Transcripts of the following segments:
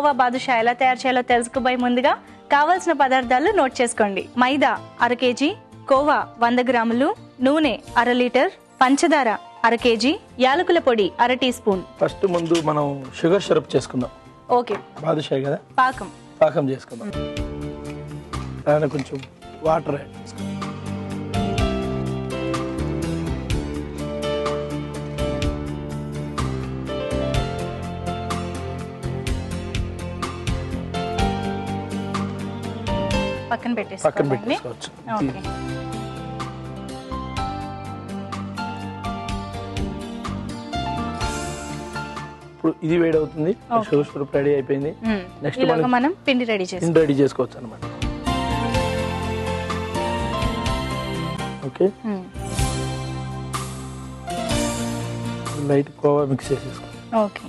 కోవా బాదుషా ఎలా తయారు చేయాలో తెలుసుకోబోయే ముందుగా కావాల్సిన పదార్థాలు నోట్ చేసుకోండి. మైదా 1/2 kg, కోవా 100 గ్రాములు, నూనె 1/2 లీటర్, పంచదార 1/2 kg, యాలకుల పొడి 1/2 టీ స్పూన్. ఫస్ట్ ముందు మనం షుగర్ సిరప్ చేసుకుందాం. ఓకే. బాదుషా కదా, పాకం చేసుకుందాం. దాని కొంచెం వాటర్ యాడ్ చేసుకుందాం. పక్కన పెట్టేసుకోవచ్చు. ఇప్పుడు ఇది వేడి అవుతుంది. షుగర్ సిరప్ రెడీ అయిపోయింది. నెక్స్ట్ మనం పిండి రెడీ చేసుకోవచ్చు అన్నమాట. ఓకే, లైట్ కోవా మిక్స్ చేసేసుకోండి. ఓకే.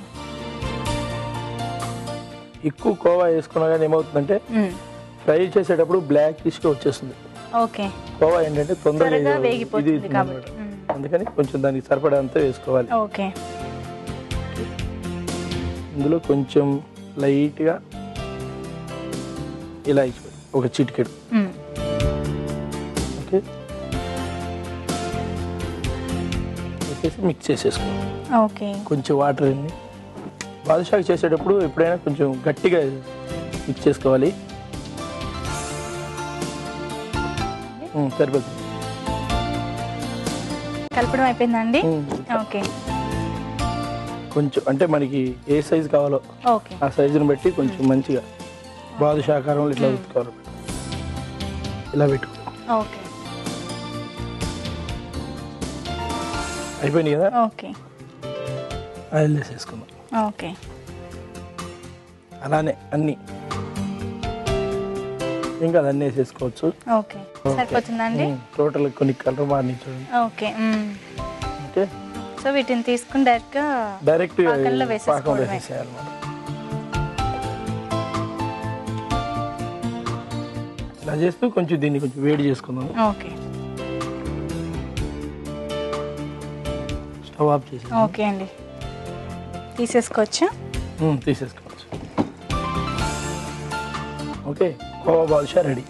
ఎక్కువ కోవా వేసుకున్నా కానీ ఏమవుతుందంటే ఫ్రై చేసేటప్పుడు బ్లాకిష్ గా వచ్చేస్తుంది. ఓకే. కోవా ఏంటంటే తొందరగా వేగిపోతుంది కాబట్టి అందుకని కొంచెం దానికి సరిపడంత వేసుకోవాలి. ఓకే. ఇందులో కొంచెం లైట్ గా ఇలా ఇచ్చుకోండి, ఒక చిటికెడు. ఓకే, వేసేసి మిక్స్ చేసేసుకోండి. ఓకే. కొంచెం వాటర్ అన్ని బాదుషాకి చేసేటప్పుడు ఎప్పుడైనా కొంచెం గట్టిగా మిక్స్ చేసుకోవాలి. సరిపోతుంది. కలపడం అయిపోయిందండి. ఓకే. కొంచెం అంటే మనకి ఏ సైజు కావాలో ఆ సైజుని బట్టి కొంచెం మంచిగా బాదుషా ఆకారంలో ఇట్లా ఉతుకోవాలి. ఇలా పెట్టుకో. ఓకే. అయిపోయింది కదా. ఓకే. ఆయిల్ వేసేసుకుందాం. ఓకే. అలానే అన్ని ఇంకా అన్నీ వేసేసుకోవచ్చు. ఓకే, సరిపోతుందండి. టోటల్ కొన్ని కలర్ మార్నింగ్ చూడండి. ఓకే. ఓకే, సో వీటిని తీసుకుని డైరెక్ట్ పాకంలో వేసేసేయాలన్నమాట. ఇలా చేస్తూ కొంచెం దీన్ని కొంచెం వేడి చేసుకుందాం. ఓకే. స్టవ్ ఆఫ్ చేసి. ఓకే అండి, తీసేసుకోవచ్చు. Okay, khoa badusha ready.